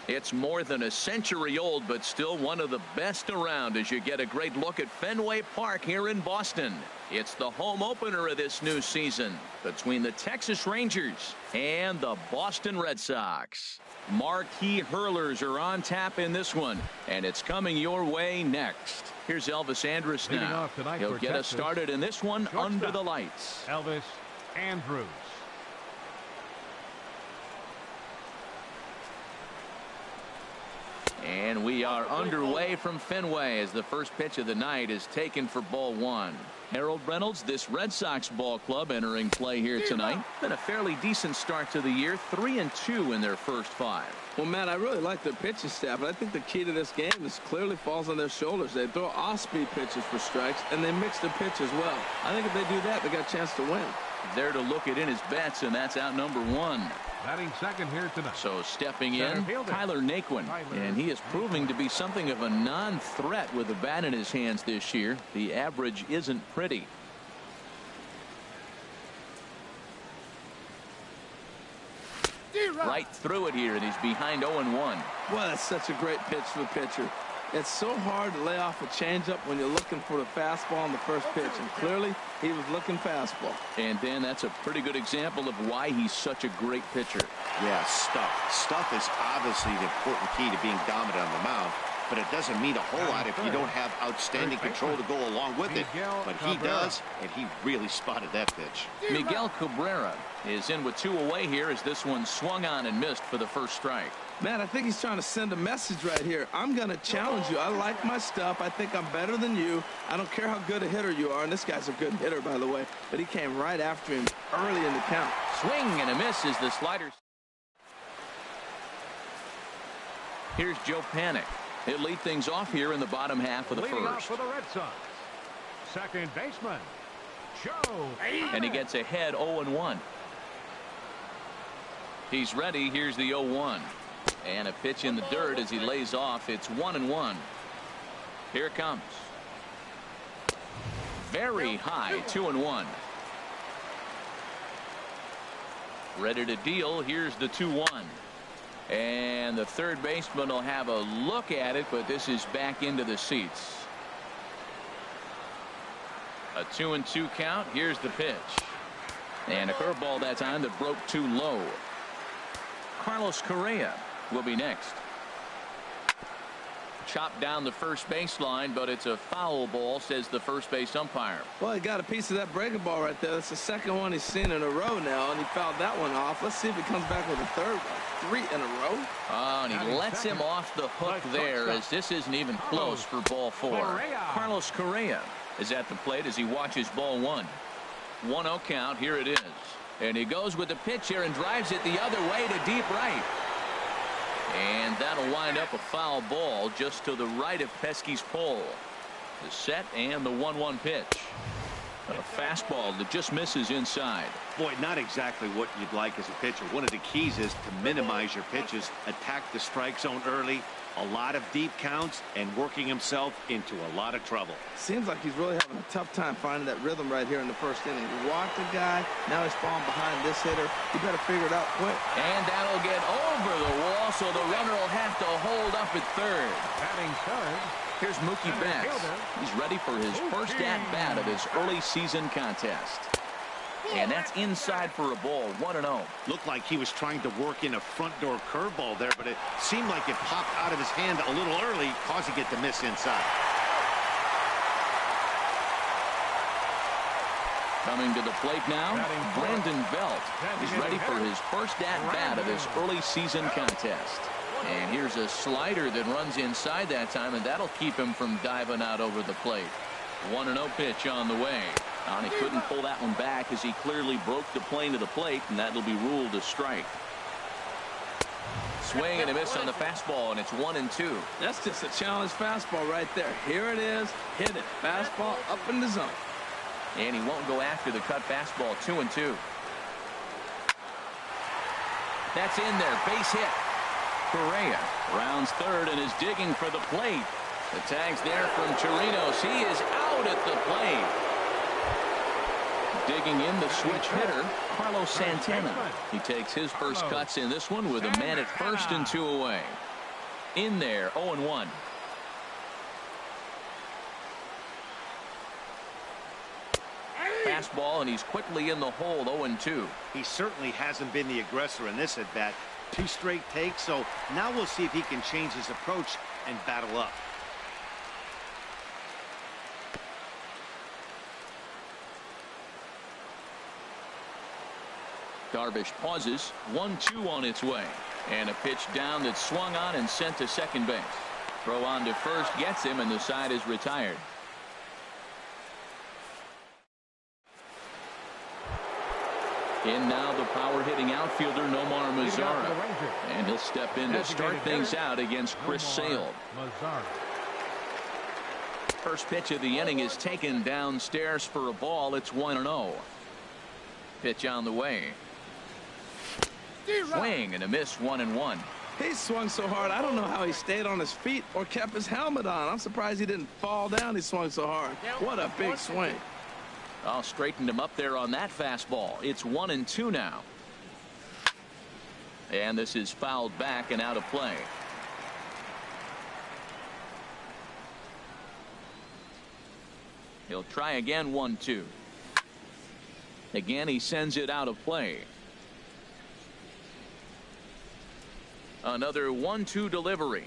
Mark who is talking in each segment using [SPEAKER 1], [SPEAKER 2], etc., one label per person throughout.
[SPEAKER 1] It's more than a century old, but still one of the best around as you get a great look at Fenway Park here in Boston. It's the home opener of this new season between the Texas Rangers and the Boston Red Sox. Marquee hurlers are on tap in this one, and it's coming your way next. Here's Elvis Andrus now. He'll get us started in this one under the lights.
[SPEAKER 2] Elvis Andrus.
[SPEAKER 1] And we are underway from Fenway as the first pitch of the night is taken for ball one. Harold Reynolds, this Red Sox ball club entering play here tonight. Been a fairly decent start to the year, 3-2 in their first 5.
[SPEAKER 3] Well, Matt, I really like their pitching staff, but I think the key to this game is clearly falls on their shoulders. They throw off-speed pitches for strikes, and they mix the pitch as well. I think if they do that, they got a chance to win.
[SPEAKER 1] There to look at in his bets, and that's out number 1.
[SPEAKER 2] Batting second here tonight.
[SPEAKER 1] So stepping in, Tyler Naquin. And he is proving to be something of a non-threat with the bat in his hands this year. The average isn't pretty. Right through it here, and he's behind 0-1.
[SPEAKER 3] Well, that's such a great pitch for the pitcher. It's so hard to lay off a changeup when you're looking for the fastball on the first pitch, and clearly he was looking fastball.
[SPEAKER 1] And Dan, that's a pretty good example of why he's such a great pitcher.
[SPEAKER 4] Yeah, stuff is obviously the important key to being dominant on the mound, but it doesn't mean a whole lot if you don't have outstanding control to go along with it. But he does, and he really spotted that pitch.
[SPEAKER 1] Miguel Cabrera is in with 2 away here as this one swung on and missed for the first strike.
[SPEAKER 3] Man, I think he's trying to send a message right here. I'm going to challenge you. I like my stuff. I think I'm better than you. I don't care how good a hitter you are. And this guy's a good hitter, by the way. But he came right after him early in the count.
[SPEAKER 1] Swing and a miss as the sliders. Here's Joe Panik. He'll lead things off here in the bottom half of the
[SPEAKER 2] Leading
[SPEAKER 1] first.
[SPEAKER 2] off for the Red Sox, second baseman, Joe.
[SPEAKER 1] And he gets ahead 0-1. He's ready. Here's the 0-1. And a pitch in the dirt as he lays off. It's 1-1. Here it comes. Very high, 2-1. Ready to deal. Here's the 2-1. And the third baseman will have a look at it, but this is back into the seats. A 2-2 count. Here's the pitch. And a curveball that time that broke too low. Carlos Correa will be next. Chopped down the first baseline, but it's a foul ball, says the first base umpire.
[SPEAKER 3] Well, he got a piece of that breaking ball right there. That's the second one he's seen in a row now, and he fouled that one off. Let's see if he comes back with a third one. 3 in a row.
[SPEAKER 1] Oh, and he lets him off the hook there as this isn't even close for ball 4. Carlos Correa is at the plate as he watches ball 1. 1-0 count. Here it is. And he goes with the pitch here and drives it the other way to deep right. And that'll wind up a foul ball just to the right of Pesky's pole. The set and the 1-1 pitch. A fastball that just misses inside.
[SPEAKER 4] Boy, not exactly what you'd like as a pitcher. One of the keys is to minimize your pitches, attack the strike zone early, a lot of deep counts, and working himself into a lot of trouble.
[SPEAKER 3] Seems like he's really having a tough time finding that rhythm right here in the first inning. He walked the guy, now he's falling behind this hitter. He better figure it out quick.
[SPEAKER 1] And that'll get over the wall, so the runner will have to hold up at third.
[SPEAKER 2] Batting third.
[SPEAKER 1] Here's Mookie Betts. He's ready for his first at-bat of this early season contest. And that's inside for a ball, 1-0.
[SPEAKER 4] Looked like he was trying to work in a front door curveball there, but it seemed like it popped out of his hand a little early, causing it to miss inside.
[SPEAKER 1] Coming to the plate now, Brandon Belt. He's ready for his first at-bat of this early season contest. And here's a slider that runs inside that time, and that'll keep him from diving out over the plate. 1-0 pitch on the way. And he couldn't pull that one back as he clearly broke the plane to the plate, and that'll be ruled a strike. Swing and a miss on the fastball, and it's 1-2.
[SPEAKER 3] That's just a challenge fastball right there. Here it is. Hit it. Fastball up in the zone.
[SPEAKER 1] And he won't go after the cut fastball. 2-2. That's in there. Base hit. Correa rounds third and is digging for the plate. The tag's there from Chirinos. He is out at the plate. Digging in the switch hitter, Carlos Santana. He takes his first cuts in this one with a man at first and 2 away. In there, 0-1. Fastball, and he's quickly in the hole, 0-2.
[SPEAKER 4] He certainly hasn't been the aggressor in this at-bat. 2 straight takes, so now we'll see if he can change his approach and battle up.
[SPEAKER 1] Darvish pauses, 1-2 on its way. And a pitch down that's swung on and sent to second base. Throw on to first gets him, and the side is retired. In now the power-hitting outfielder Nomar Mazara. And he'll step in to start things out against Chris Sale. First pitch of the inning is taken downstairs for a ball. It's 1-0. Pitch on the way. Swing and a miss, 1-1.
[SPEAKER 3] He swung so hard, I don't know how he stayed on his feet or kept his helmet on. I'm surprised he didn't fall down. He swung so hard. What a big swing.
[SPEAKER 1] Oh, straightened him up there on that fastball. It's 1-2 now. And this is fouled back and out of play. He'll try again, 1-2. Again, he sends it out of play. Another 1-2 delivery.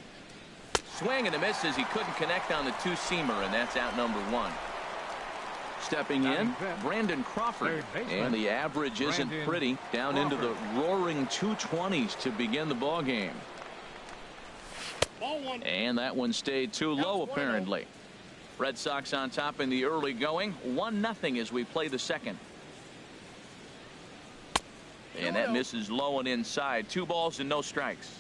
[SPEAKER 1] Swing and a miss as he couldn't connect on the two-seamer, and that's out number 1. Stepping in, Brandon Crawford. And the average isn't pretty. Down into the roaring 220s to begin the ball game. And that one stayed too low, apparently. Red Sox on top in the early going. 1-0 as we play the second. And that misses low and inside. 2 balls and no strikes.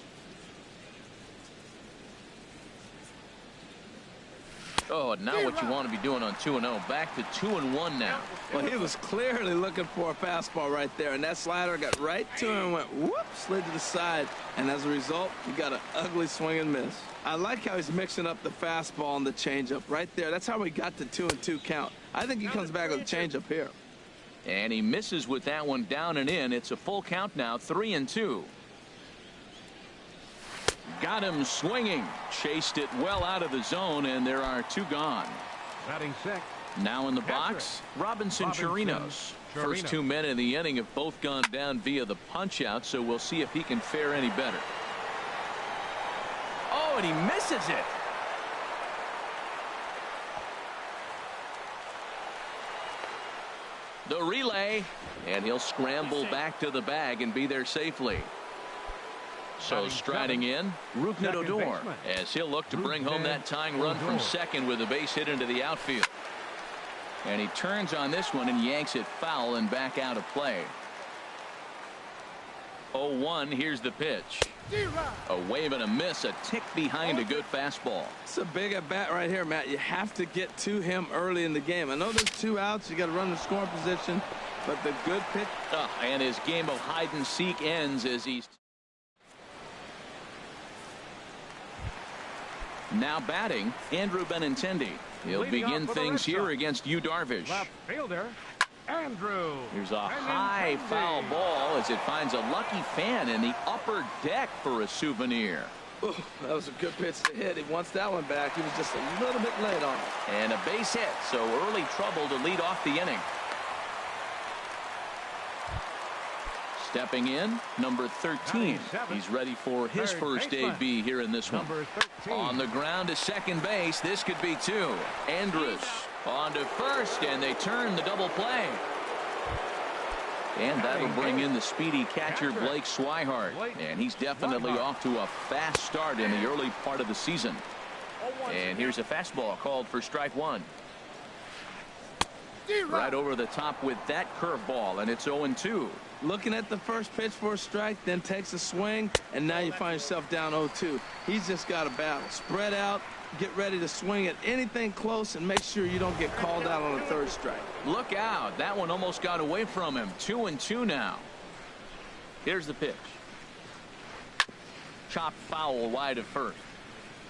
[SPEAKER 1] Oh, and now what you want to be doing on 2-0. Back to 2-1 now.
[SPEAKER 3] Well, he was clearly looking for a fastball right there, and that slider got right to him and went whoop, slid to the side, and as a result, he got an ugly swing and miss. I like how he's mixing up the fastball and the changeup right there. That's how we got the 2-2 count. I think he comes back with a changeup here.
[SPEAKER 1] And he misses with that one down and in. It's a full count now, 3-2. Got him swinging. Chased it well out of the zone, and there are 2 gone.
[SPEAKER 2] Batting sixth.
[SPEAKER 1] Now in the box, Robinson Chirinos. First 2 men in the inning have both gone down via the punch-out, so we'll see if he can fare any better. Oh, and he misses it. The relay, and he'll scramble back to the bag and be there safely. So striding in, Rougned Odor, as he'll look to bring home that tying run from second with a base hit into the outfield. And he turns on this one and yanks it foul and back out of play. 0-1, here's the pitch. A wave and a miss, a tick behind a good fastball.
[SPEAKER 3] It's a big at bat right here, Matt. You have to get to him early in the game. I know there's 2 outs. You got to run the scoring position, but the good pitch.
[SPEAKER 1] And his game of hide and seek ends as he's now batting, Andrew Benintendi. He'll begin things here against Yu Darvish.
[SPEAKER 2] Left fielder, Andrew.
[SPEAKER 1] Here's a high foul ball as it finds a lucky fan in the upper deck for a souvenir.
[SPEAKER 3] Ooh, that was a good pitch to hit. He wants that one back. He was just a little bit late on it.
[SPEAKER 1] And a base hit, so early trouble to lead off the inning. Stepping in, number 13. He's ready for his first AB here in this one. On the ground to second base. This could be 2. Andrus on to first, and they turn the double play. And that'll bring in the speedy catcher Blake Swihart. And he's definitely off to a fast start in the early part of the season. And here's a fastball called for strike 1. Right over the top with that curveball, and it's 0-2.
[SPEAKER 3] Looking at the first pitch for a strike, then takes a swing, and now you find yourself down 0-2. He's just got a battle. Spread out, get ready to swing at anything close, and make sure you don't get called out on the 3rd strike.
[SPEAKER 1] Look out. That one almost got away from him. 2-2 now. Here's the pitch. Chopped foul wide of first.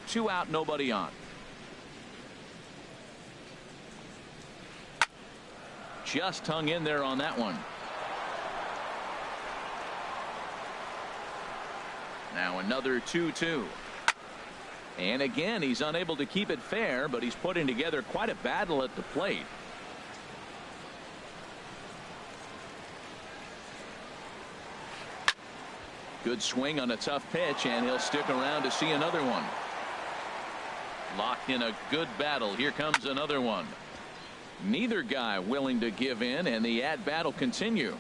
[SPEAKER 1] 2 out, nobody on. Just hung in there on that one. Now another 2-2. And again, he's unable to keep it fair, but he's putting together quite a battle at the plate. Good swing on a tough pitch, and he'll stick around to see another one. Locked in a good battle. Here comes another one. Neither guy willing to give in, and the at-bat will continue.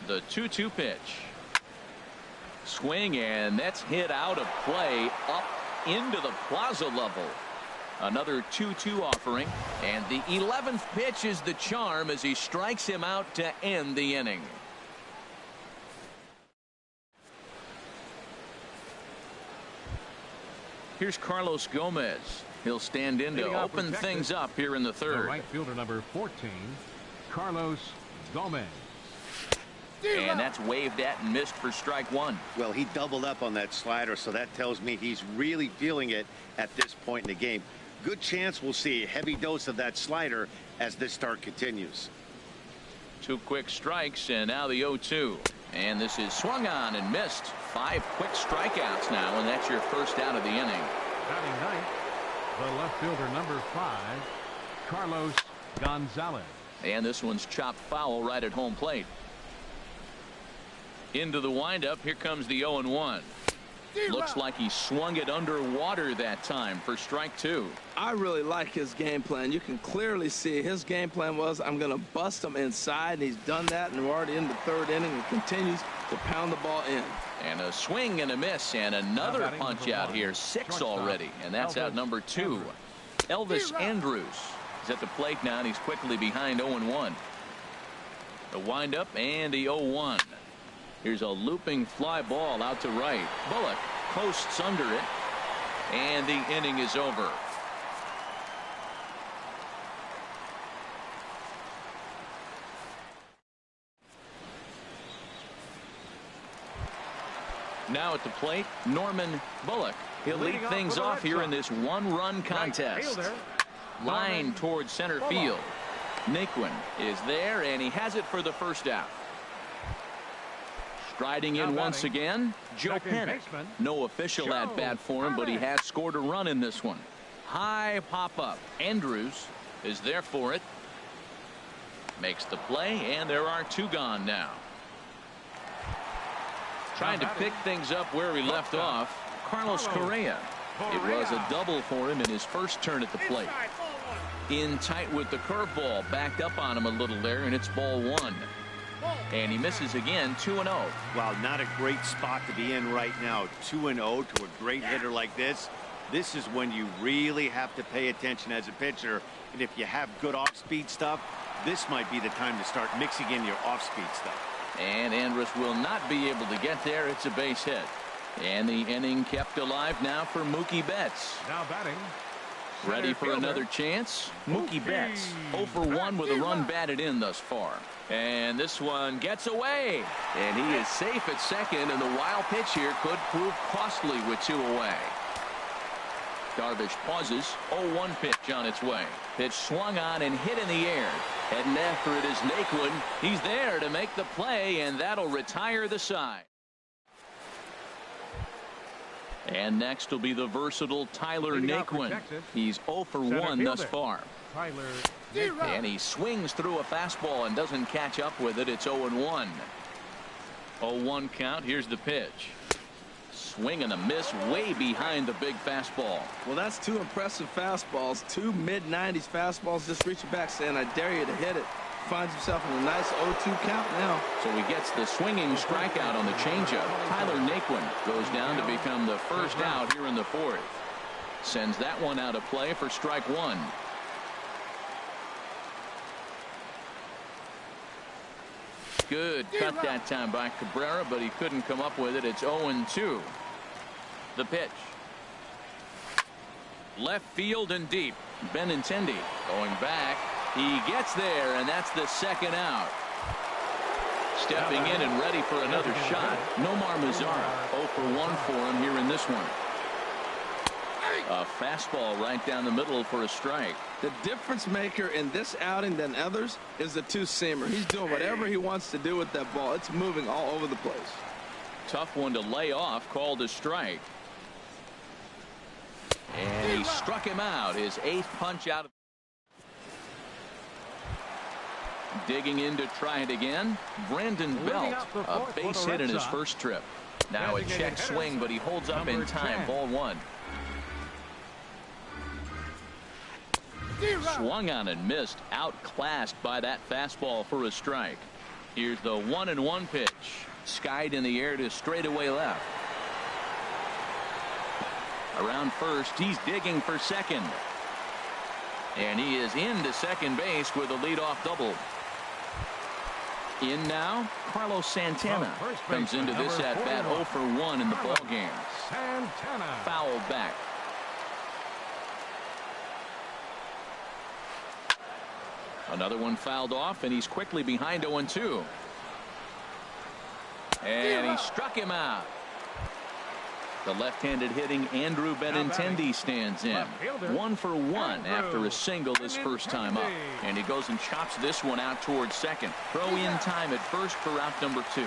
[SPEAKER 1] The 2-2 pitch. Swing, and that's hit out of play up into the plaza level. Another 2-2 offering, and the 11th pitch is the charm as he strikes him out to end the inning. Here's Carlos Gomez. He'll stand in to open things up here in the third.
[SPEAKER 2] The right fielder, number 14, Carlos Gomez.
[SPEAKER 1] And that's waved at and missed for strike one.
[SPEAKER 4] Well, he doubled up on that slider, so that tells me he's really feeling it at this point in the game. Good chance we'll see a heavy dose of that slider as this start continues.
[SPEAKER 1] 2 quick strikes, and now the 0-2. And this is swung on and missed. 5 quick strikeouts now, and that's your first out of the inning.
[SPEAKER 2] Batting ninth, the left fielder, number 5, Carlos Gonzalez.
[SPEAKER 1] And this one's chopped foul right at home plate. Into the windup. Here comes the 0-1. Looks like he swung it underwater that time for strike 2.
[SPEAKER 3] I really like his game plan. You can clearly see his game plan was, I'm going to bust him inside, and he's done that, and we're already in the third inning and continues to pound the ball in.
[SPEAKER 1] And a swing and a miss, and another punch out here. 6 already, and that's out number 2. Elvis Andrus is at the plate now, and he's quickly behind 0-1. The windup and the 0-1. Here's a looping fly ball out to right. Bullock posts under it, and the inning is over. Now at the plate, Norman Bullock. He'll lead things off here in this one-run contest. Line towards center field. Naquin is there, and he has it for the first out. Striding in once again, Joe Penn. No official at bat for him, but he has scored a run in this one. High pop up. Andrews is there for it. Makes the play, and there are 2 gone now. Trying to pick things up where he left off, Carlos Correa. It was a double for him in his first turn at the plate. In tight with the curveball, backed up on him a little there, and it's ball 1. And he misses again, 2-0.
[SPEAKER 4] Wow, not a great spot to be in right now. 2-0 to a great hitter like this. This is when you really have to pay attention as a pitcher. And if you have good off-speed stuff, this might be the time to start mixing in your off-speed stuff.
[SPEAKER 1] And Andrus will not be able to get there. It's a base hit. And the inning kept alive now for Mookie Betts.
[SPEAKER 2] Now batting.
[SPEAKER 1] Ready for another chance? Mookie Betts 0 for 1 with a run batted in thus far. And this one gets away. And he is safe at second, and the wild pitch here could prove costly with 2 away. Darvish pauses. 0-1 pitch on its way. Pitch swung on and hit in the air. Heading after it is Naquin. He's there to make the play, and that'll retire the side. And next will be the versatile Tyler Naquin. He's 0 for 1 thus far. And he swings through a fastball and doesn't catch up with it. It's 0-1. 0-1 count. Here's the pitch. Swing and a miss way behind the big fastball.
[SPEAKER 3] Well, that's 2 impressive fastballs. 2 mid-90s fastballs just reaching back saying, I dare you to hit it. Finds himself in a nice 0-2 count now.
[SPEAKER 1] So he gets the swinging strikeout on the changeup. Tyler Naquin goes down to become the first out here in the 4th. Sends that one out of play for strike 1. Good cut that time by Cabrera, but he couldn't come up with it. It's 0-2. The pitch. Left field and deep. Benintendi going back. He gets there, and that's the second out. Stepping in and ready for another shot, Nomar Mazara. 0 for 1 for him here in this one. A fastball right down the middle for a strike.
[SPEAKER 3] The difference maker in this outing than others is the 2-seamer. He's doing whatever he wants to do with that ball. It's moving all over the place.
[SPEAKER 1] Tough one to lay off, called a strike. he struck him out. His 8th punch out. Digging in to try it again. Brandon Belt, a base hit in his first trip. Now a check swing, but he holds up in time. Ball 1. Swung on and missed. Outclassed by that fastball for a strike. Here's the 1-1 pitch. Skied in the air to straightaway left. Around first, he's digging for second. And he is into second base with a leadoff double. In now, Carlos Santana comes into this at bat 0 for 1 in the ball game. Fouled back. Another one fouled off, and he's quickly behind 0-2. And he struck him out. The left-handed hitting Andrew Benintendi stands in. 1 for 1 after a single this first time up. And he goes and chops this one out towards second. Throw in time at first for out number 2.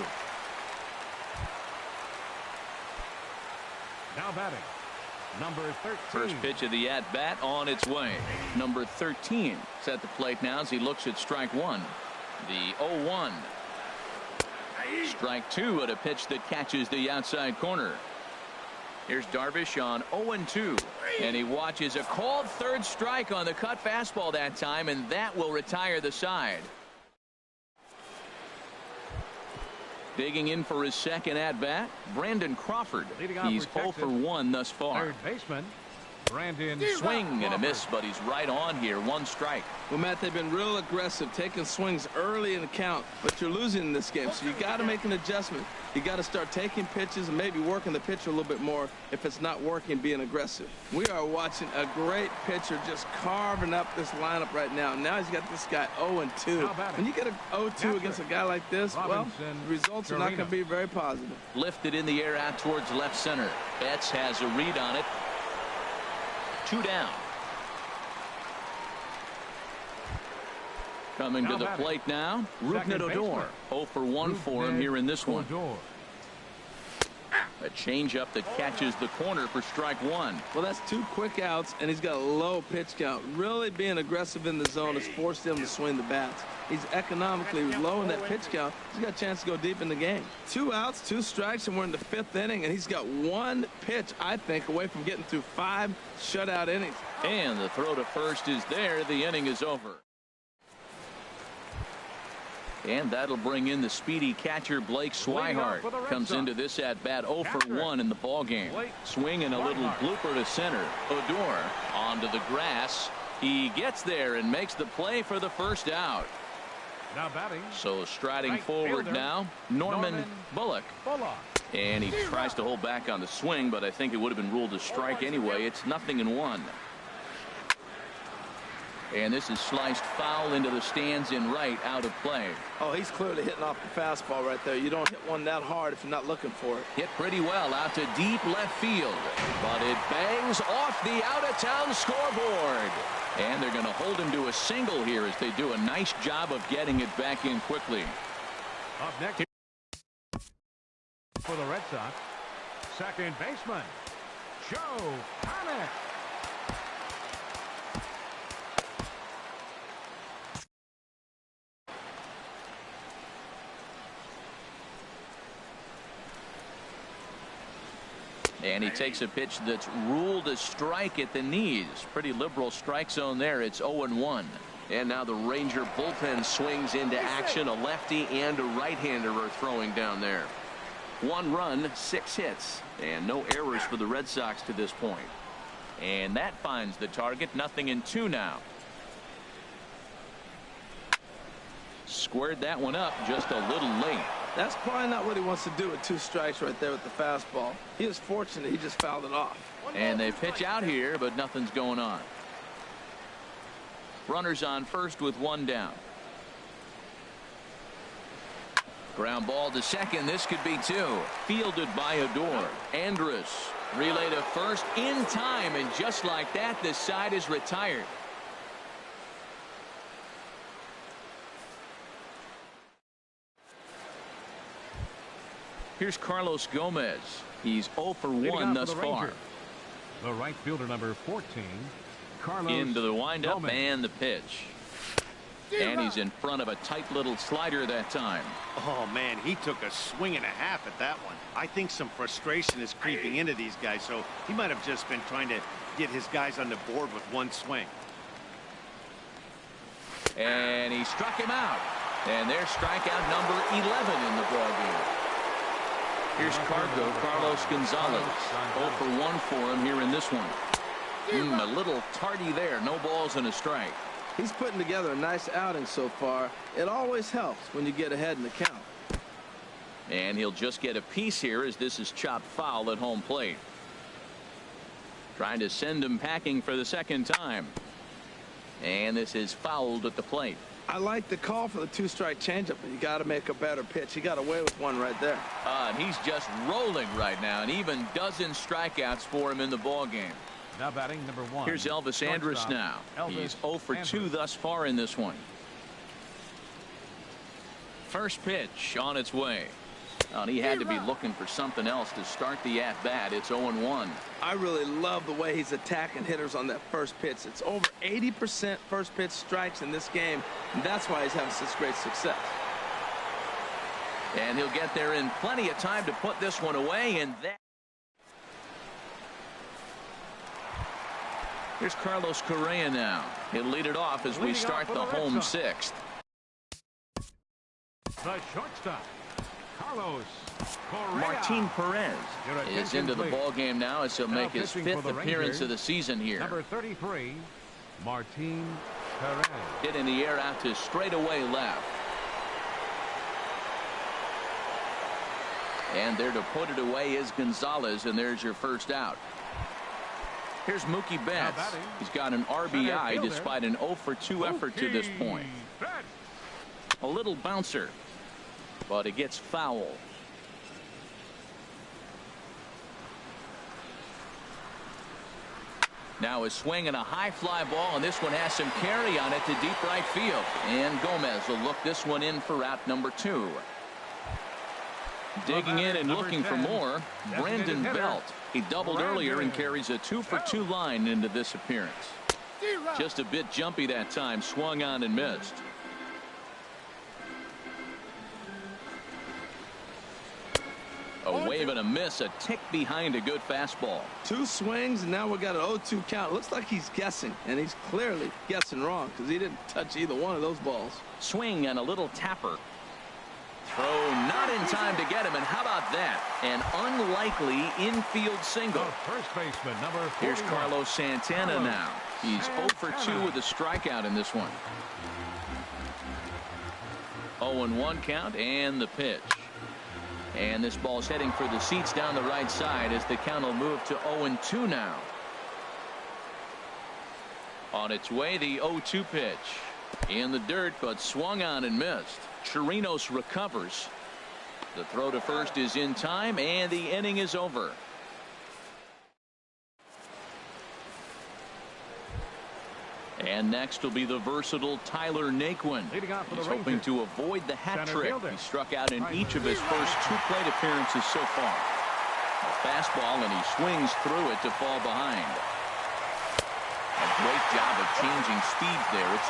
[SPEAKER 2] Now batting, number 13.
[SPEAKER 1] First pitch of the at-bat on its way. Number 13 is at the plate now as he looks at strike 1. The 0-1. Strike 2 at a pitch that catches the outside corner. Here's Darvish on 0-2, and he watches a called third strike on the cut fastball that time, and that will retire the side. Digging in for his second at-bat, Brandon Crawford. He's 0 for 1 thus far.
[SPEAKER 2] Third baseman, Brandon
[SPEAKER 1] Swing and a miss, but he's right on here. 1 strike.
[SPEAKER 3] Well, Matt, they've been real aggressive, taking swings early in the count, but you're losing in this game, so you got to make an adjustment. You got to start taking pitches and maybe working the pitcher a little bit more if it's not working, being aggressive. We are watching a great pitcher just carving up this lineup right now. Now he's got this guy 0-2. When you get a 0-2 against a guy like this, well, the results are not going to be very positive.
[SPEAKER 1] Lifted in the air out towards left center. Betts has a read on it. 2 down. Coming to the plate now, Rougned Odor. 0 for 1 for him here in this one. A changeup that catches the corner for strike 1.
[SPEAKER 3] Well, that's 2 quick outs, and he's got a low pitch count. Really being aggressive in the zone has forced him to swing the bats. He's economically low in that pitch count. He's got a chance to go deep in the game. 2 outs, 2 strikes, and we're in the 5th inning, and he's got 1 pitch, I think, away from getting through 5 shutout innings.
[SPEAKER 1] And the throw to first is there. The inning is over. And that'll bring in the speedy catcher Blake Swihart. Comes into this at bat 0 for 1 in the ball game. Swing and a little blooper to center. Odor onto the grass. He gets there and makes the play for the first out.
[SPEAKER 2] Now batting.
[SPEAKER 1] So striding forward now, Norman Bullock. And he tries to hold back on the swing, but I think it would have been ruled a strike anyway. It's 0-1. And this is sliced foul into the stands in right, out of play.
[SPEAKER 3] Oh, he's clearly hitting off the fastball right there. You don't hit one that hard if you're not looking for it.
[SPEAKER 1] Hit pretty well out to deep left field. But it bangs off the out-of-town scoreboard. And they're going to hold him to a single here as they do a nice job of getting it back in quickly.
[SPEAKER 2] Up next for the Red Sox, second baseman, Joe Panik.
[SPEAKER 1] And he takes a pitch that's ruled a strike at the knees. Pretty liberal strike zone there. It's 0-1. And now the Ranger bullpen swings into action. A lefty and a right-hander are throwing down there. 1 run, 6 hits, and no errors for the Red Sox to this point. And that finds the target. 0-2 now. Squared that one up just a little late.
[SPEAKER 3] That's probably not what he wants to do with 2 strikes right there with the fastball. He was fortunate he just fouled it off.
[SPEAKER 1] And they pitch out here, but nothing's going on. Runners on first with 1 down. Ground ball to second. This could be 2. Fielded by Odor. Andrus relay to first in time, and just like that, the side is retired. Here's Carlos Gomez. He's 0 for 1 thus far.
[SPEAKER 2] The right fielder, number 14, Carlos
[SPEAKER 1] Into the windup
[SPEAKER 2] Gomez.
[SPEAKER 1] and the pitch. And he's in front of a tight little slider that time.
[SPEAKER 4] Oh, man, he took a swing and a half at that one. I think some frustration is creeping into these guys, so he might have just been trying to get his guys on the board with one swing.
[SPEAKER 1] And he struck him out. And there's strikeout number 11 in the ballgame. Here's Carlos Gonzalez. 0 for 1 for him here in this one. A little tardy there. No balls and a strike.
[SPEAKER 3] He's putting together a nice outing so far. It always helps when you get ahead in the count.
[SPEAKER 1] And he'll just get a piece here as this is chopped foul at home plate. Trying to send him packing for the second time. And this is fouled at the plate.
[SPEAKER 3] I like the call for the 2-strike changeup, but you got to make a better pitch. He got away with one right there.
[SPEAKER 1] And he's just rolling right now, and even dozen strikeouts for him in the ballgame.
[SPEAKER 2] Now batting number 1.
[SPEAKER 1] Here's Elvis Andrus now. He's 0 for 2 thus far in this one. First pitch on its way. And he had to be looking for something else to start the at-bat. It's 0-1.
[SPEAKER 3] I really love the way he's attacking hitters on that first pitch. It's over 80% first pitch strikes in this game, and that's why he's having such great success.
[SPEAKER 1] And he'll get there in plenty of time to put this one away, and that. Here's Carlos Correa now. He'll lead it off as we start the home sixth.
[SPEAKER 2] The shortstop, Carlos Correa.
[SPEAKER 1] Martin Perez is into the ball game now as he'll make his 5th appearance of the season here.
[SPEAKER 2] Number 33, Martin Perez.
[SPEAKER 1] Hit in the air out to straightaway left. And there to put it away is Gonzalez, and there's your first out. Here's Mookie Betts. He's got an RBI despite an 0 for 2 effort to this point. A little bouncer, but it gets foul. Now a swing and a high fly ball, and this one has some carry on it to deep right field. And Gomez will look this one in for out number 2. Digging in and looking for more, Brandon Belt. He doubled earlier and carries a 2 for 2 line into this appearance. Just a bit jumpy that time, swung on and missed. A wave and a miss, a tick behind a good fastball.
[SPEAKER 3] 2 swings, and now we got an 0-2 count. Looks like he's guessing, and he's clearly guessing wrong because he didn't touch either one of those balls.
[SPEAKER 1] Swing and a little tapper. Throw not in time to get him, and how about that? An unlikely infield single.
[SPEAKER 2] First baseman, number 41.
[SPEAKER 1] Here's Carlos Santana now. He's 0 for 2 with a strikeout in this one. 0-1 count and the pitch. And this ball's heading for the seats down the right side as the count will move to 0-2 now. On its way, the 0-2 pitch. In the dirt, but swung on and missed. Chirinos recovers. The throw to first is in time, and the inning is over. And next will be the versatile Tyler Naquin. He's hoping to avoid the hat trick. He struck out in each of his first 2 plate appearances so far. A fastball, and he swings through it to fall behind. A great job of changing speeds there. It's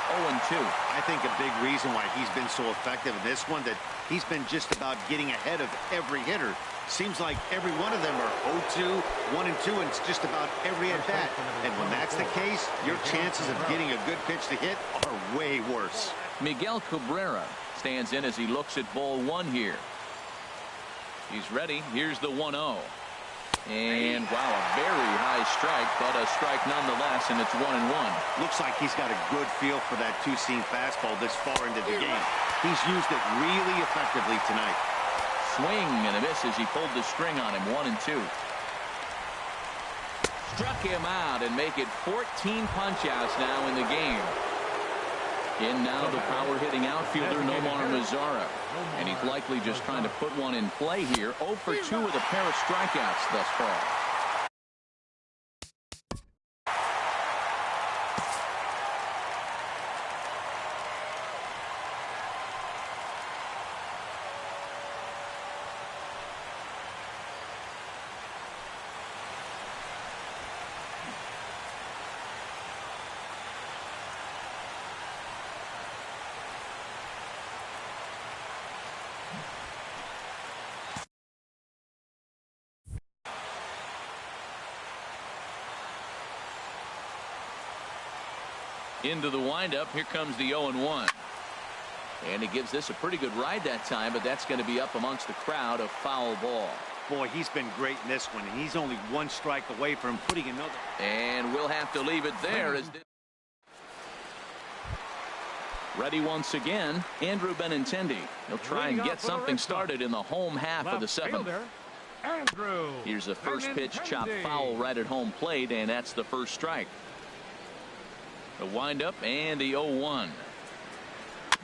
[SPEAKER 1] 0-2.
[SPEAKER 4] I think a big reason why he's been so effective in this one, that he's been just about getting ahead of every hitter. Seems like every one of them are 0-2, 1-2, and it's just about every at bat. And when that's the case, your chances of getting a good pitch to hit are way worse.
[SPEAKER 1] Miguel Cabrera stands in as he looks at ball 1 here. He's ready. Here's the 1-0. And wow, a very high strike, but a strike nonetheless, and it's 1-1.
[SPEAKER 4] Looks like he's got a good feel for that 2-seam fastball this far into the game. He's used it really effectively tonight.
[SPEAKER 1] Swing and a miss as he pulled the string on him. 1-2. Struck him out and make it 14 punch-outs now in the game. In now the power-hitting outfielder Nomar Mazara. And he's likely just trying to put one in play here. 0 for 2 with a pair of strikeouts thus far. Into the windup. Here comes the 0-1. And he gives this a pretty good ride that time, but that's going to be up amongst the crowd. A foul ball.
[SPEAKER 4] Boy, he's been great in this one, and he's only one strike away from putting another.
[SPEAKER 1] And we'll have to leave it there. As ready once again, Andrew Benintendi. He'll try and get something started in the home half of the seventh. Here's the first pitch, chopped foul right at home plate, and that's the first strike. The windup and the 0-1.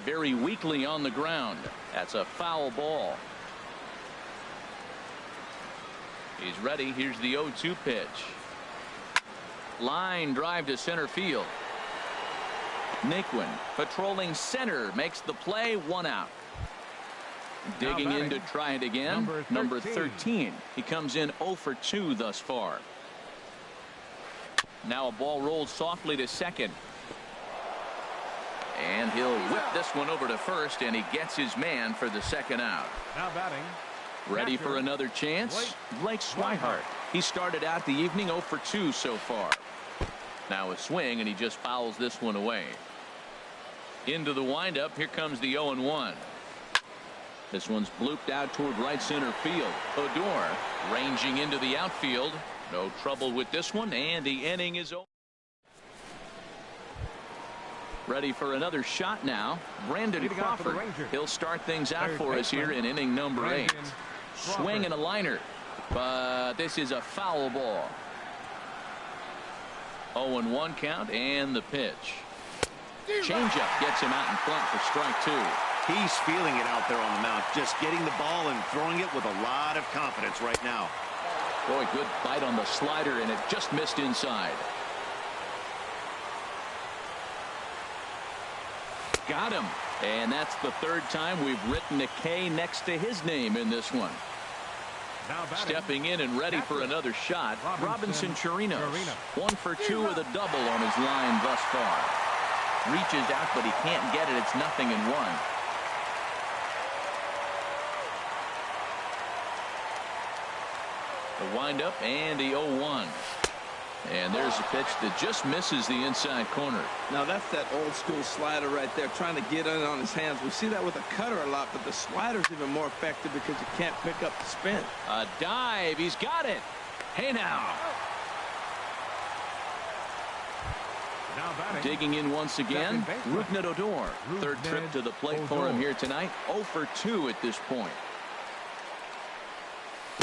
[SPEAKER 1] Very weakly on the ground. That's a foul ball. He's ready. Here's the 0-2 pitch. Line drive to center field. Naquin patrolling center makes the play. 1 out. Digging in to try it again. Number 13. He comes in 0 for 2 thus far. Now a ball rolled softly to second. And he'll whip this one over to first, and he gets his man for the second out.
[SPEAKER 2] Now batting.
[SPEAKER 1] Ready for another chance? Blake Swihart. He started out the evening 0 for 2 so far. Now a swing, and he just fouls this one away. Into the windup. Here comes the 0-1. This one's blooped out toward right center field. Odor ranging into the outfield. No trouble with this one, and the inning is over. Ready for another shot now. Brandon Crawford. He'll start things out for us here in inning number 8. Swing and a liner, but this is a foul ball. 0-1 count, and the pitch. Changeup gets him out in front for strike 2.
[SPEAKER 4] He's feeling it out there on the mound, just getting the ball and throwing it with a lot of confidence right now.
[SPEAKER 1] Boy, good bite on the slider, and it just missed inside. Got him. And that's the third time we've written a K next to his name in this one. Stepping in and ready for another shot, Robinson Chirinos. 1 for 2 with a double on his line thus far. Reaches out, but he can't get it. It's 0-1. The windup and the 0-1. And there's a pitch that just misses the inside corner.
[SPEAKER 3] Now that's that old school slider right there, trying to get in on his hands. We see that with a cutter a lot, but the slider's even more effective because you can't pick up the spin.
[SPEAKER 1] A dive. He's got it. Hey now. Digging in once again, Rougned Odor. Third trip to the plate for him here tonight. 0 for 2 at this point.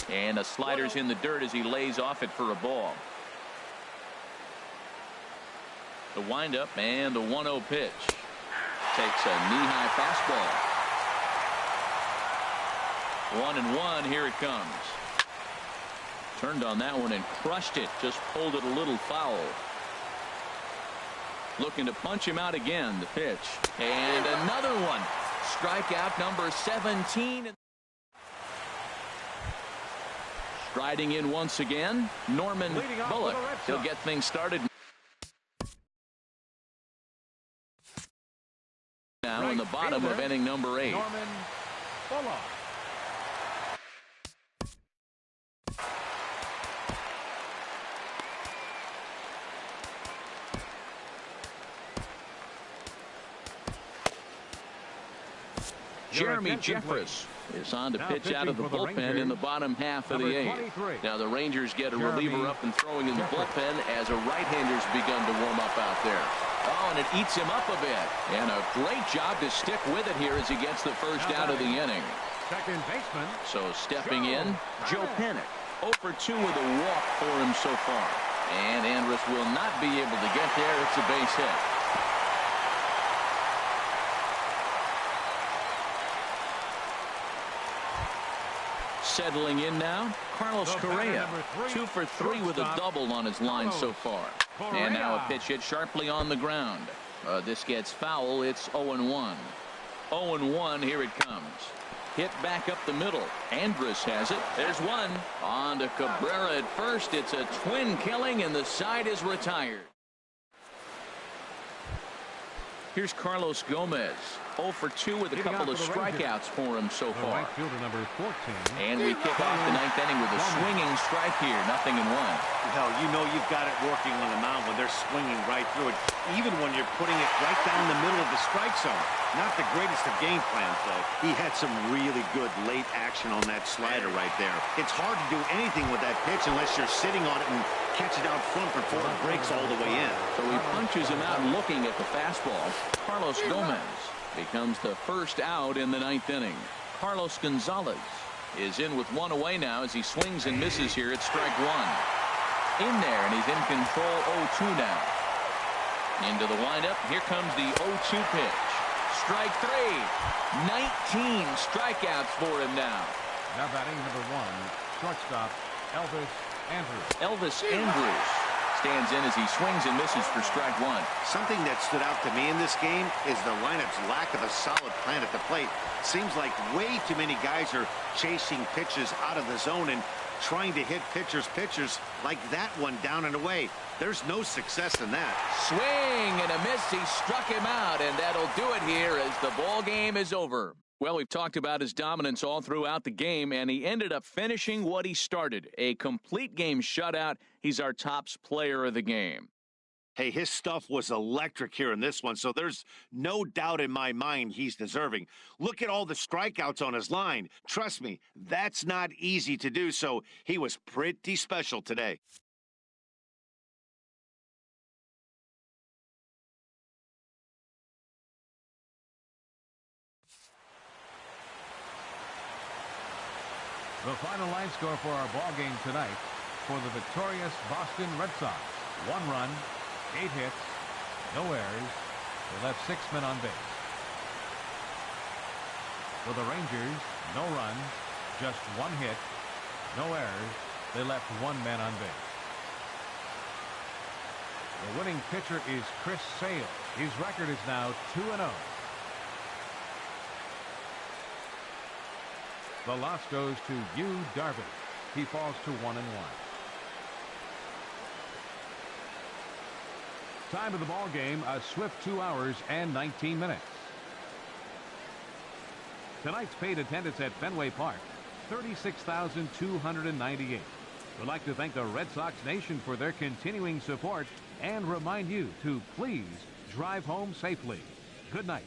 [SPEAKER 1] And a slider's in the dirt as he lays off it for a ball. The windup and the 1-0 pitch. Takes a knee-high fastball. 1-1. Here it comes. Turned on that one and crushed it. Just pulled it a little foul. Looking to punch him out again. The pitch. And another one. Strikeout number 17. Striding in once again, Norman Bullock. He'll get things started now in the bottom of inning number 8.
[SPEAKER 2] Norman Bullock.
[SPEAKER 1] Jeremy Jeffress is on to pitch out of the bullpen in the bottom half of the 8th. Now the Rangers get a reliever up and throwing in the bullpen as a right-hander's begun to warm up out there. Oh, and it eats him up a bit. And a great job to stick with it here as he gets the first out of the inning.
[SPEAKER 2] Second baseman.
[SPEAKER 1] So stepping in, Joe Panik. 0 for 2 with a walk for him so far. And Andrus will not be able to get there. It's a base hit. Settling in now, Carlos Correa. 2 for 3 with a double on his line so far. And now a pitch hit sharply on the ground. This gets foul. It's 0-1. 0-1. Here it comes. Hit back up the middle. Andrus has it. There's one. On to Cabrera at first. It's a twin killing, and the side is retired. Here's Carlos Gomez. 0 for 2 with a couple of strikeouts for him so far.
[SPEAKER 2] Right fielder number 14.
[SPEAKER 1] And we kick off the 9th inning with a swinging strike here. 0-1.
[SPEAKER 4] Hell, you know you've got it working on the mound when they're swinging right through it, even when you're putting it right down the middle of the strike zone. Not the greatest of game plans, though. He had some really good late action on that slider right there. It's hard to do anything with that pitch unless you're sitting on it and catch it out front before it breaks all the way in.
[SPEAKER 1] So he punches him out looking at the fastball. Carlos Gomez becomes the first out in the 9th inning. Carlos Gonzalez is in with 1 away now as he swings and misses here at strike 1. In there, and he's in control. 0-2 now. Into the windup. Here comes the 0-2 pitch. Strike 3. 19 strikeouts for him now.
[SPEAKER 2] Now batting number 1, shortstop Elvis Andrus.
[SPEAKER 1] Elvis Andrus stands in as he swings and misses for strike 1.
[SPEAKER 4] Something that stood out to me in this game is the lineup's lack of a solid plan at the plate. Seems like way too many guys are chasing pitches out of the zone and trying to hit pitchers like that one down and away. There's no success in that.
[SPEAKER 1] Swing and a miss. He struck him out, and that'll do it here as the ball game is over. Well, we've talked about his dominance all throughout the game, and he ended up finishing what he started. A complete game shutout. He's our tops player of the game.
[SPEAKER 4] Hey, his stuff was electric here in this one, so there's no doubt in my mind he's deserving. Look at all the strikeouts on his line. Trust me, that's not easy to do, so he was pretty special today.
[SPEAKER 2] The final line score for our ball game tonight for the victorious Boston Red Sox. 1 run, 8 hits, no errors. They left 6 men on base. For the Rangers, no runs, just 1 hit, no errors. They left 1 man on base. The winning pitcher is Chris Sale. His record is now 2-0. The loss goes to Yu Darvish. He falls to 1-1. Time of the ball game, a swift 2 hours and 19 minutes. Tonight's paid attendance at Fenway Park, 36,298. We'd like to thank the Red Sox Nation for their continuing support and remind you to please drive home safely. Good night.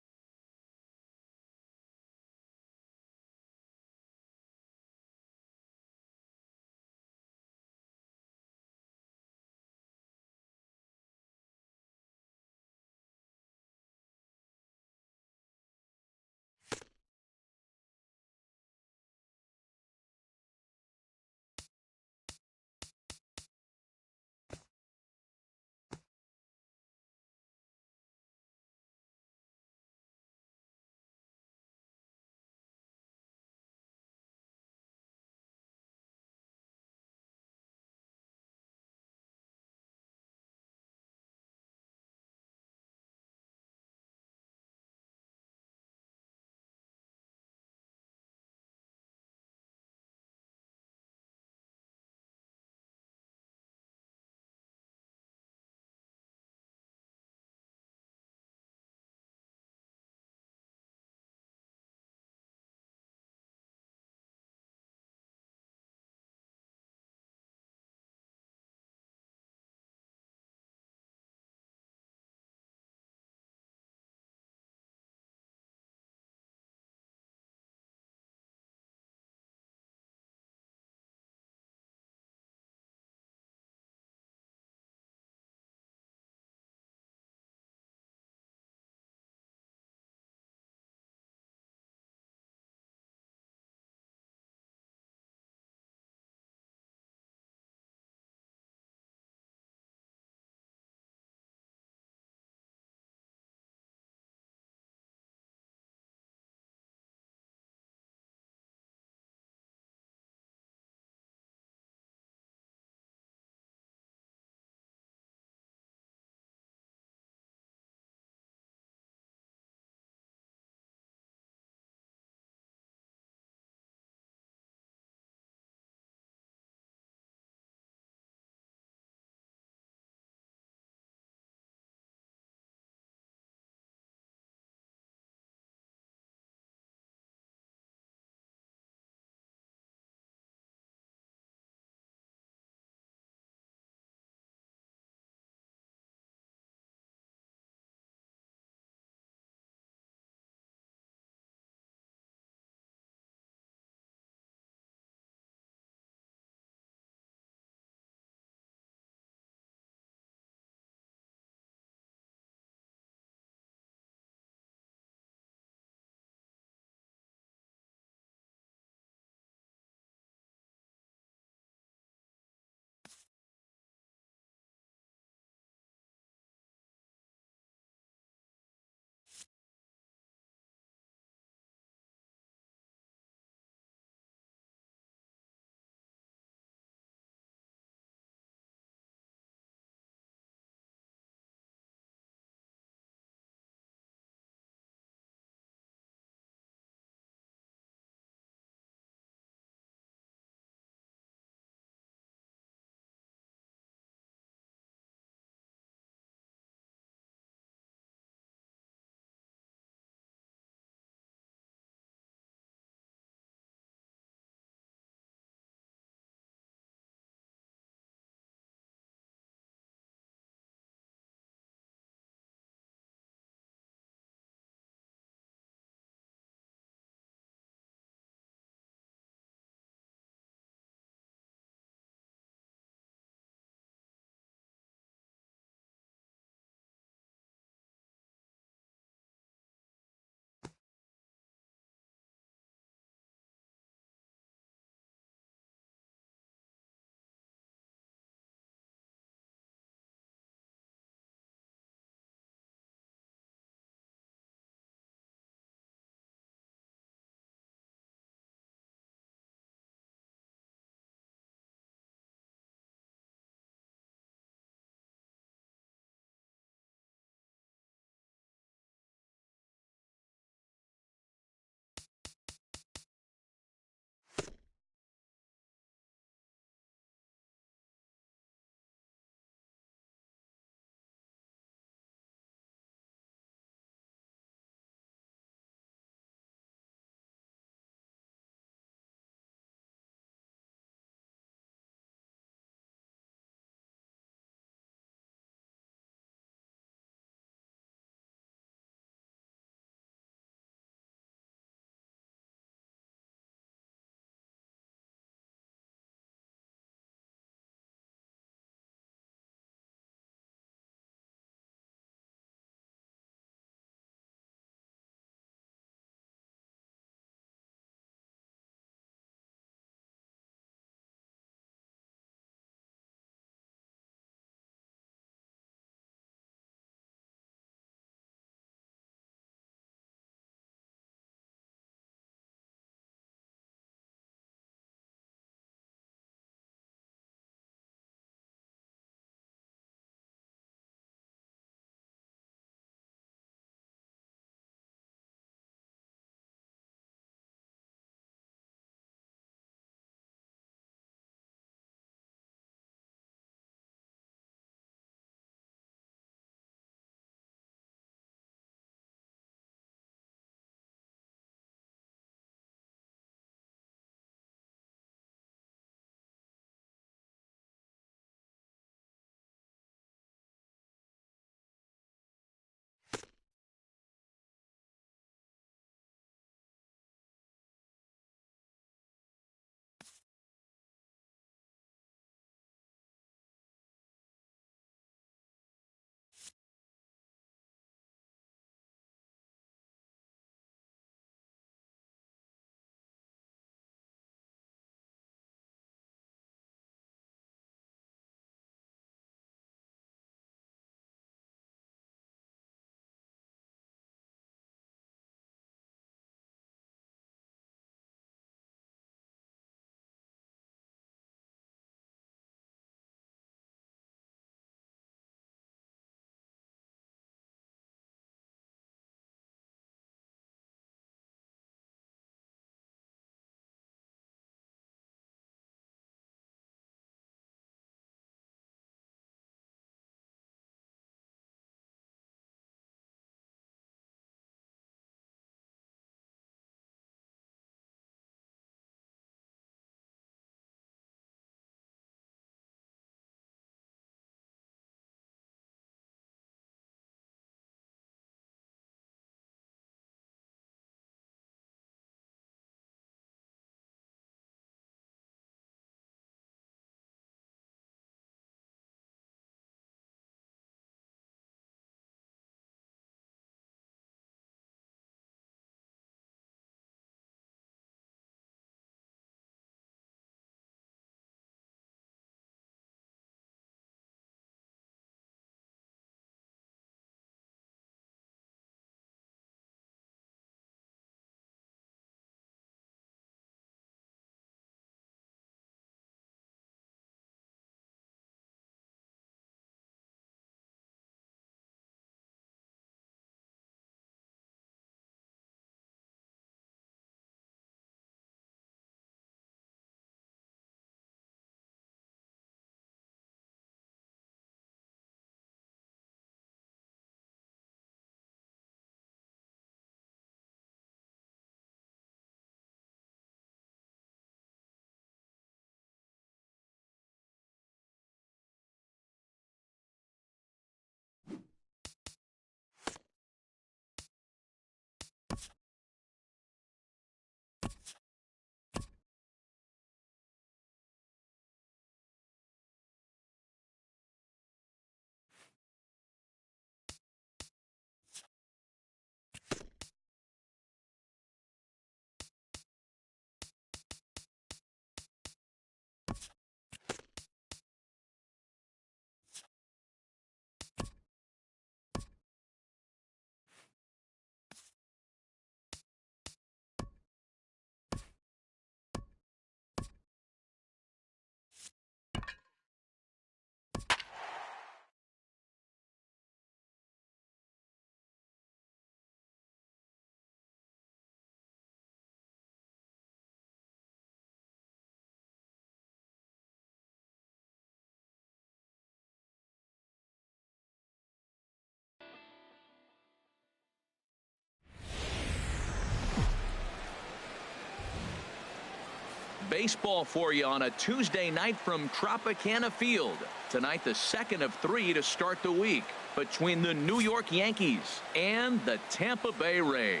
[SPEAKER 1] baseball for you on a Tuesday night from Tropicana Field. Tonight, the second of 3 to start the week between the New York Yankees and the Tampa Bay Rays.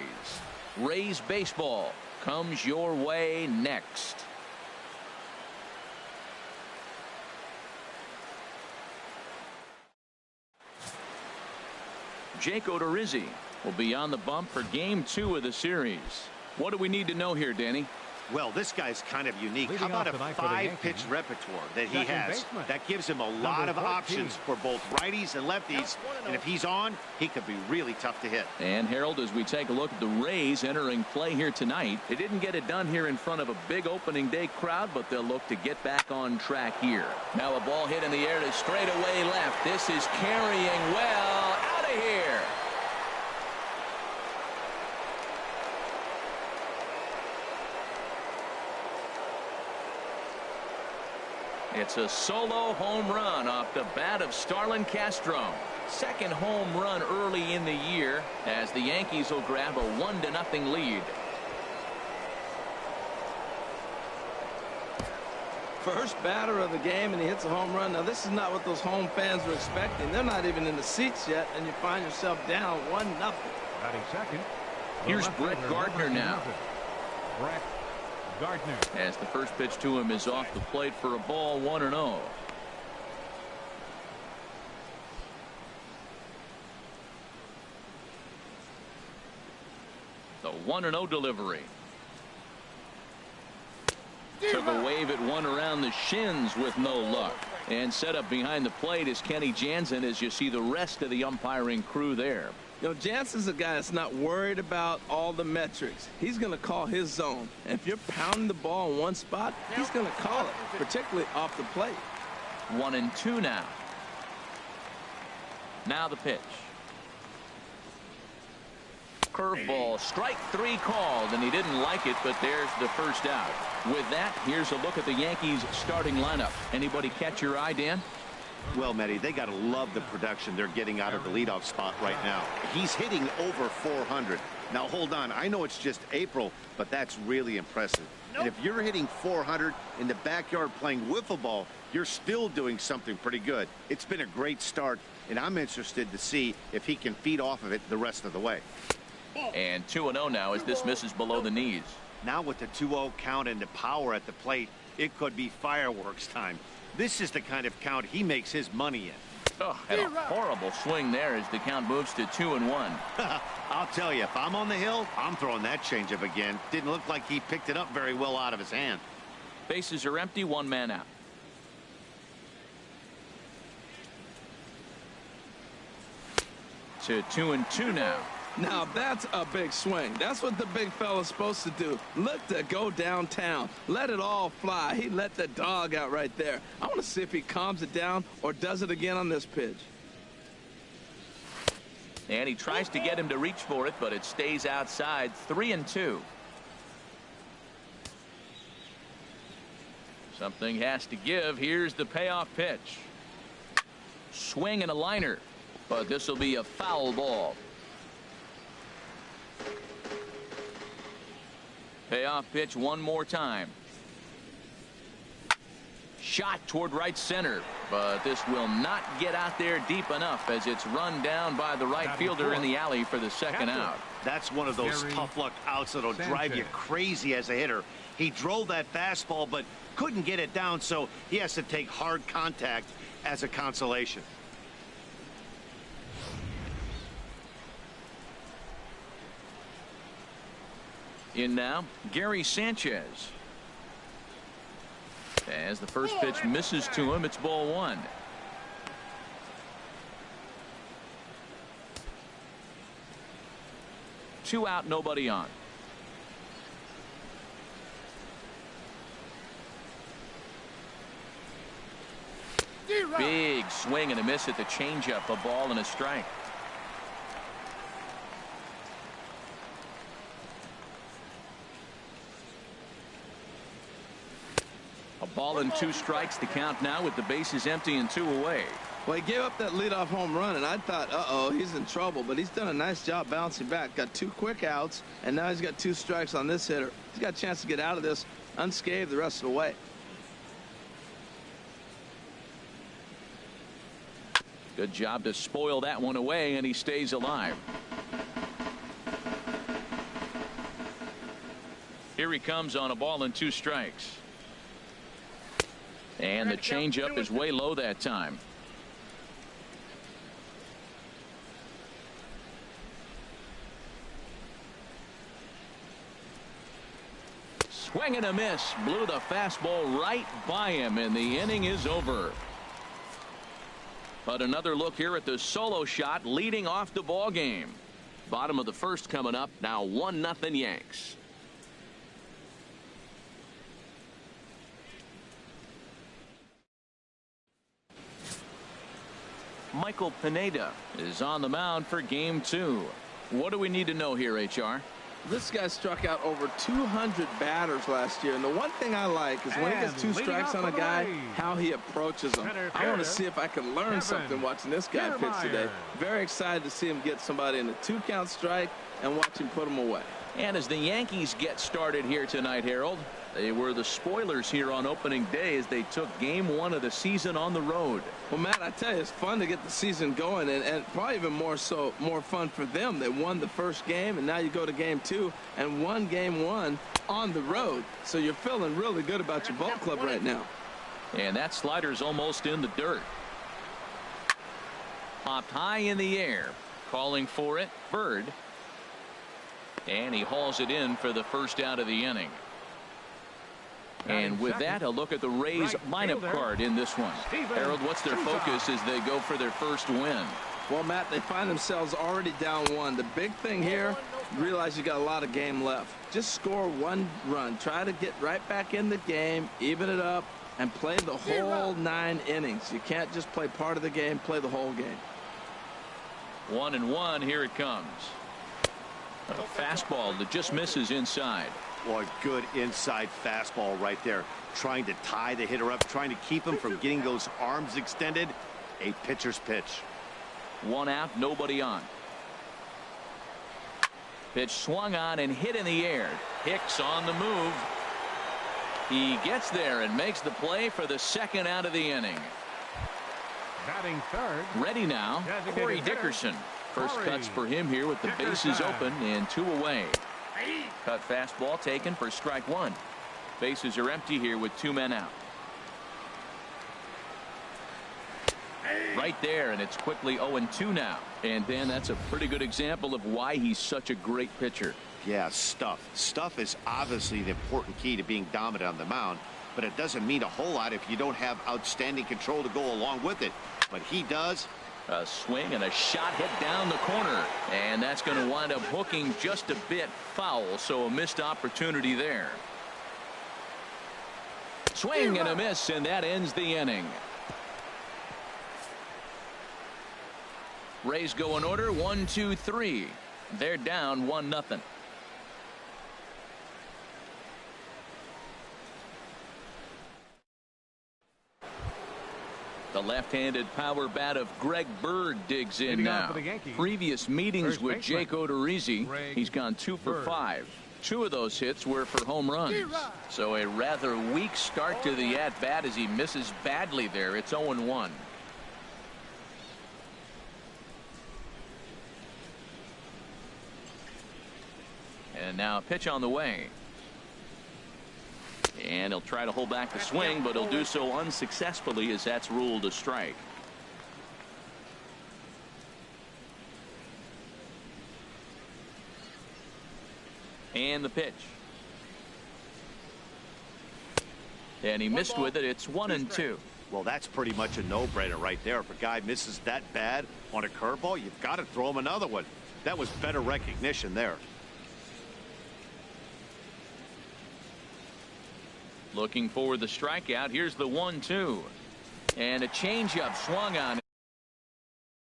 [SPEAKER 1] Rays baseball comes your way next. Jake Odorizzi will be on the bump for game 2 of the series. What do we need to know here, Danny?
[SPEAKER 4] Well, this guy's kind of unique. How about a 5-pitch repertoire that he has? That gives him a lot of options for both righties and lefties. And if he's on, he could be really tough to hit.
[SPEAKER 1] And Harold, as we take a look at the Rays entering play here tonight, they didn't get it done here in front of a big opening day crowd, but they'll look to get back on track here. Now a ball hit in the air to straightaway left. This is carrying well out of here. It's a solo home run off the bat of Starlin Castro. Second home run early in the year as the Yankees will grab a 1-0 lead.
[SPEAKER 3] First batter of the game, and he hits a home run. Now, this is not what those home fans were expecting. They're not even in the seats yet, and you find yourself down 1-0.
[SPEAKER 2] Batting second.
[SPEAKER 1] Here's Brett Gardner now.
[SPEAKER 2] Brett Gardner.
[SPEAKER 1] As the first pitch to him is off the plate for a ball, 1-0. The 1-0 delivery. Took a wave at one around the shins with no luck. And set up behind the plate is Kenny Jansen as you see the rest of the umpiring crew there.
[SPEAKER 3] You know, Jansen's a guy that's not worried about all the metrics. He's going to call his zone. And if you're pounding the ball in one spot, he's going to call it, particularly off the plate.
[SPEAKER 1] 1-2 now. Now the pitch. Curveball, strike 3 called, and he didn't like it, but there's the first out. With that, here's a look at the Yankees starting lineup. Anybody catch your eye, Dan?
[SPEAKER 4] Well, Matty, they got to love the production they're getting out of the leadoff spot right now. He's hitting over 400. Now, hold on. I know it's just April, but that's really impressive. And if you're hitting 400 in the backyard playing wiffle ball, you're still doing something pretty good. It's been a great start, and I'm interested to see if he can feed off of it the rest of the way.
[SPEAKER 1] And 2-0 now as this misses below the knees.
[SPEAKER 4] Now with the 2-0 count and the power at the plate, it could be fireworks time. This is the kind of count he makes his money in.
[SPEAKER 1] Oh, and a horrible swing there as the count moves to 2-1.
[SPEAKER 4] I'll tell you, if I'm on the hill, I'm throwing that changeup again. Didn't look like he picked it up very well out of his hand.
[SPEAKER 1] Bases are empty, 1 man out. To 2-2 now.
[SPEAKER 3] Now that's a big swing. That's what the big fella's supposed to do. Look to go downtown. Let it all fly. He let the dog out right there. I want to see if he calms it down or does it again on this pitch.
[SPEAKER 1] And he tries to get him to reach for it, but it stays outside. 3-2. Something has to give. Here's the payoff pitch. Swing and a liner, but this will be a foul ball. Payoff pitch one more time. Shot toward right center, but this will not get out there deep enough as it's run down by the right fielder in the alley for the second out.
[SPEAKER 4] That's one of those tough luck outs that'll drive you crazy as a hitter. He drove that fastball but couldn't get it down, so he has to take hard contact as a consolation.
[SPEAKER 1] In now, Gary Sanchez. As the first pitch misses to him, it's ball 1. Two out, nobody on. Big swing and a miss at the changeup, a ball and a strike. A ball and 2 strikes to count now with the bases empty and 2 away.
[SPEAKER 3] Well, he gave up that leadoff home run, and I thought, uh-oh, he's in trouble. But he's done a nice job bouncing back. Got 2 quick outs, and now he's got 2 strikes on this hitter. He's got a chance to get out of this unscathed the rest of the way.
[SPEAKER 1] Good job to spoil that one away, and he stays alive. Here he comes on a ball and 2 strikes. And the changeup is way low that time. Swing and a miss. Blew the fastball right by him, and the inning is over. But another look here at the solo shot leading off the ball game. Bottom of the first coming up. Now 1-0 Yanks. Michael Pineda is on the mound for game 2. What do we need to know here, HR?
[SPEAKER 3] This guy struck out over 200 batters last year, and the one thing I like is when he gets 2 strikes on a guy, how he approaches them. I want to see if I can learn something watching this guy pitch today. Very excited to see him get somebody in a 2-count strike and watch him put them away.
[SPEAKER 1] And as the Yankees get started here tonight, Harold, they were the spoilers here on opening day as they took game 1 of the season on the road.
[SPEAKER 3] Well, Matt, I tell you, it's fun to get the season going, and probably even more fun for them. They won the first game, and now you go to game 2 and won game 1 on the road. So you're feeling really good about your ball club right now.
[SPEAKER 1] And that slider's almost in the dirt. Popped high in the air. Calling for it, Bird. And he hauls it in for the first out of the inning. And with that, a look at the Rays lineup card in this one. Harold, what's their focus as they go for their first win?
[SPEAKER 3] Well, Matt, they find themselves already down 1. The big thing here, realize you got a lot of game left. Just score 1 run. Try to get right back in the game, even it up, and play the whole 9 innings. You can't just play part of the game, play the whole game.
[SPEAKER 1] 1-1, here it comes. A fastball that just misses inside.
[SPEAKER 4] Boy, good inside fastball right there. Trying to tie the hitter up, trying to keep him from getting those arms extended. A pitcher's pitch.
[SPEAKER 1] 1 out, nobody on. Pitch swung on and hit in the air. Hicks on the move. He gets there and makes the play for the 2nd out of the inning.
[SPEAKER 2] Batting third.
[SPEAKER 1] Ready now, Corey Dickerson. First cuts for him here with the bases open and 2 away. Cut fastball taken for strike 1. Bases are empty here with 2 men out. Right there, and it's quickly 0-2 now. And Dan, that's a pretty good example of why he's such a great pitcher.
[SPEAKER 4] Yeah, stuff. Stuff is obviously the important key to being dominant on the mound, but it doesn't mean a whole lot if you don't have outstanding control to go along with it. But he does.
[SPEAKER 1] A swing and a shot hit down the corner, and that's going to wind up hooking just a bit foul, so a missed opportunity there. Swing and a miss, and that ends the inning. Rays go in order 1, 2, 3. They're down 1-0. The left-handed power bat of Greg Bird digs in now. Previous meetings with Jake Odorizzi, he's gone 2 for 5. 2 of those hits were for home runs. So a rather weak start to the at-bat as he misses badly there. It's 0-1. And now a pitch on the way. And he'll try to hold back the swing, but he'll do so unsuccessfully as that's ruled a strike. And the pitch. And he missed with it. It's 1-2.
[SPEAKER 4] Well, that's pretty much a no-brainer right there. If a guy misses that bad on a curveball, you've got to throw him another one. That was better recognition there. Looking for the strikeout. Here's the 1-2. And a changeup swung on.